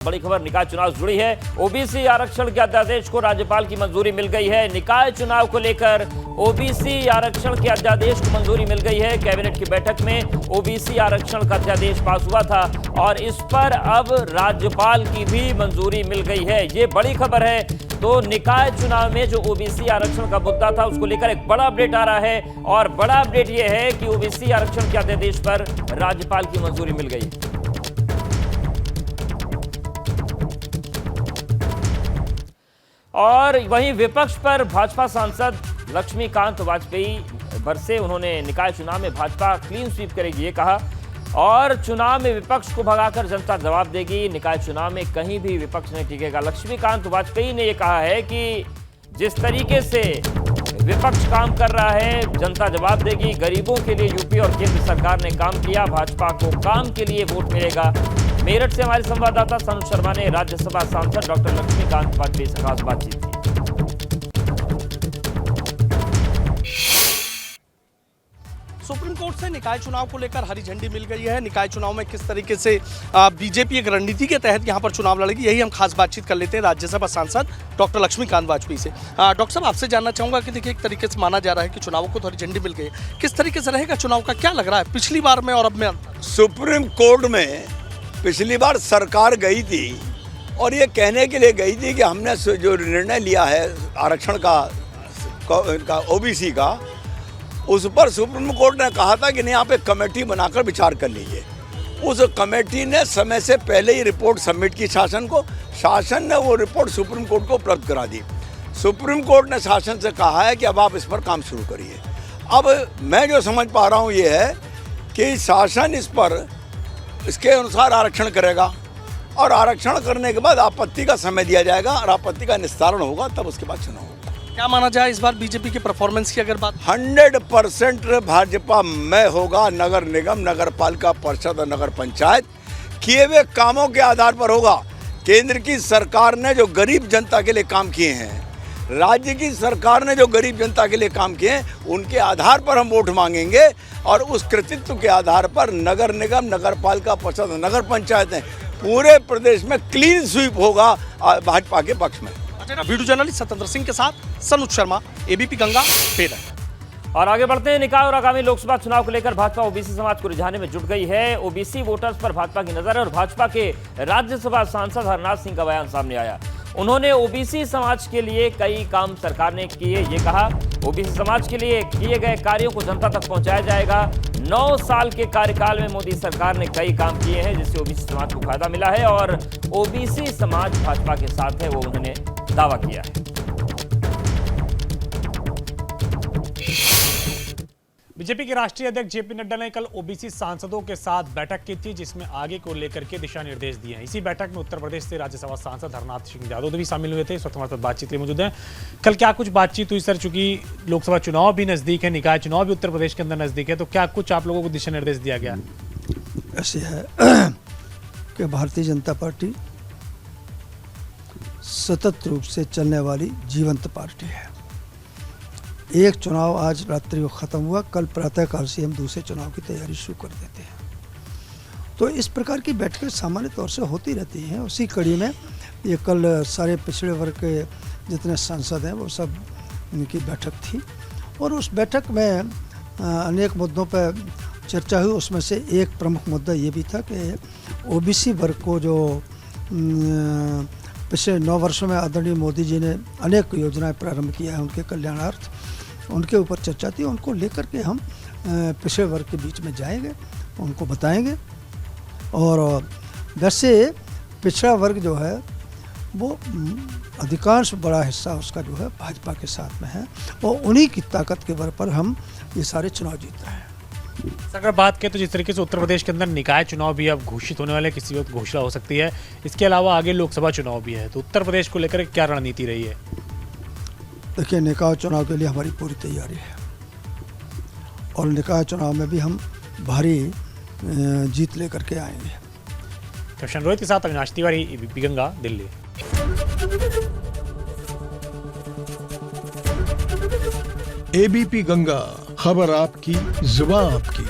बड़ी खबर निकाय चुनाव से जुड़ी है। ओबीसी आरक्षण के अध्यादेश को राज्यपाल की मंजूरी मिल गई है। निकाय चुनाव को लेकर ओबीसी आरक्षण के अध्यादेश को मंजूरी मिल गई है। कैबिनेट की बैठक में ओबीसी आरक्षण का अध्यादेश पास हुआ था और इस पर अब राज्यपाल की भी मंजूरी मिल गई है। ये बड़ी खबर है। तो निकाय चुनाव में जो ओबीसी आरक्षण का मुद्दा था उसको लेकर एक बड़ा अपडेट आ रहा है और बड़ा अपडेट यह है कि ओबीसी आरक्षण के अध्यादेश पर राज्यपाल की मंजूरी मिल गई है। और वहीं विपक्ष पर भाजपा सांसद लक्ष्मीकांत वाजपेयी बरसे। उन्होंने निकाय चुनाव में भाजपा क्लीन स्वीप करेगी ये कहा और चुनाव में विपक्ष को भगाकर जनता जवाब देगी। निकाय चुनाव में कहीं भी विपक्ष नहीं टिकेगा। लक्ष्मीकांत वाजपेयी ने यह कहा है कि जिस तरीके से विपक्ष काम कर रहा है जनता जवाब देगी। गरीबों के लिए यूपी और केंद्र सरकार ने काम किया, भाजपा को काम के लिए वोट मिलेगा। मेरठ से हमारे संवाददाता सनु शर्मा ने राज्यसभा सांसद डॉक्टर लक्ष्मीकांत वाजपेयी से खास बातचीत की। सुप्रीम कोर्ट से निकाय चुनाव को लेकर हरी झंडी मिल गई है। निकाय चुनाव में किस तरीके से बीजेपी एक रणनीति के तहत यहां पर चुनाव लड़ेगी, यही हम खास बातचीत कर लेते हैं राज्यसभा सांसद डॉक्टर लक्ष्मीकांत वाजपेयी से। डॉक्टर साहब, आपसे जानना चाहूंगा कि देखिए, एक तरीके से माना जा रहा है कि चुनावों को तो हरी झंडी मिल गई है, किस तरीके से रहेगा चुनाव का, क्या लग रहा है पिछली बार में और अब में? सुप्रीम कोर्ट में पिछली बार सरकार गई थी और ये कहने के लिए गई थी कि हमने जो निर्णय लिया है आरक्षण का ओबीसी का, उस पर सुप्रीम कोर्ट ने कहा था कि नहीं, आप एक कमेटी बनाकर विचार कर लीजिए। उस कमेटी ने समय से पहले ही रिपोर्ट सबमिट की शासन को। शासन ने वो रिपोर्ट सुप्रीम कोर्ट को उपलब्ध करा दी। सुप्रीम कोर्ट ने शासन से कहा है कि अब आप इस पर काम शुरू करिए। अब मैं जो समझ पा रहा हूँ ये है कि शासन इस पर इसके अनुसार आरक्षण करेगा और आरक्षण करने के बाद आपत्ति का समय दिया जाएगा और आपत्ति का निस्तारण होगा, तब उसके बाद चुनाव होगा। क्या माना जाए इस बार बीजेपी के परफॉर्मेंस की अगर बात? 100% भाजपा में होगा। नगर निगम, नगर पालिका परिषद और नगर पंचायत किए हुए कामों के आधार पर होगा। केंद्र की सरकार ने जो गरीब जनता के लिए काम किए हैं, राज्य की सरकार ने जो गरीब जनता के लिए काम किए हैं, उनके आधार पर हम वोट मांगेंगे और उस कृतित्व के आधार पर नगर निगम, नगर पालिका परिषद, नगर पंचायतें पूरे प्रदेश में क्लीन स्वीप होगा भाजपा के पक्ष में। वीडियो जर्नलिस्ट सत्येंद्र सिंह के साथ सनुज शर्मा, एबीपी गंगा, मेरठ। और आगे बढ़ते हैं। निकाय और आगामी लोकसभा चुनाव को लेकर भाजपा ओबीसी समाज को रिझाने में जुट गई है। ओबीसी वोटर्स पर भाजपा की नजर है और भाजपा के राज्यसभा सांसद हरनाथ सिंह का बयान सामने आया। उन्होंने ओबीसी समाज के लिए कई काम सरकार ने किए ये कहा। ओबीसी समाज के लिए किए गए कार्यों को जनता तक पहुंचाया जाएगा। 9 साल के कार्यकाल में मोदी सरकार ने कई काम किए हैं जिससे ओबीसी समाज को फायदा मिला है और ओबीसी समाज भाजपा के साथ है, वो उन्होंने दावा किया है। बीजेपी के राष्ट्रीय अध्यक्ष जेपी नड्डा ने कल ओबीसी सांसदों के साथ बैठक की थी जिसमें आगे को लेकर के दिशा निर्देश दिए हैं। इसी बैठक में उत्तर प्रदेश से राज्यसभा सांसद हरनाथ सिंह यादव भी शामिल हुए थे। इस वक्त हमारे साथ बातचीत के लिए मौजूद हैं। कल क्या कुछ बातचीत हुई सर? चूंकि लोकसभा चुनाव भी नजदीक है, निकाय चुनाव भी उत्तर प्रदेश के अंदर नजदीक है, तो क्या कुछ आप लोगों को दिशा निर्देश दिया गया? ऐसे है कि भारतीय जनता पार्टी सतत रूप से चलने वाली जीवंत पार्टी है। एक चुनाव आज रात्रि को ख़त्म हुआ, कल प्रातःकाल से हम दूसरे चुनाव की तैयारी शुरू कर देते हैं। तो इस प्रकार की बैठकें सामान्य तौर से होती रहती हैं। उसी कड़ी में ये कल सारे पिछड़े वर्ग के जितने सांसद हैं वो सब उनकी बैठक थी और उस बैठक में अनेक मुद्दों पर चर्चा हुई। उसमें से एक प्रमुख मुद्दा ये भी था कि ओबीसी वर्ग को जो पिछले 9 वर्षों में आदरणीय मोदी जी ने अनेक योजनाएं प्रारंभ किया है उनके कल्याणार्थ, उनके ऊपर चर्चा थी। उनको लेकर के हम पिछड़े वर्ग के बीच में जाएंगे, उनको बताएंगे। और वैसे पिछड़ा वर्ग जो है वो अधिकांश बड़ा हिस्सा उसका जो है भाजपा के साथ में है और उन्हीं की ताकत के बल पर हम ये सारे चुनाव जीत रहे हैं। अगर बात करें तो जिस तरीके से उत्तर प्रदेश के अंदर निकाय चुनाव भी अब घोषित होने वाले, किसी वक्त घोषणा हो सकती है, इसके अलावा आगे लोकसभा चुनाव भी है, तो उत्तर प्रदेश को लेकर क्या रणनीति रही है? देखिए, निकाय चुनाव के लिए हमारी पूरी तैयारी है और निकाय चुनाव में भी हम भारी जीत लेकर के आएंगे। कैप्टन रोहित के साथ अविनाश तिवारी, एबीपी गंगा, दिल्ली। एबीपी गंगा, खबर आपकी, जुबान आपकी।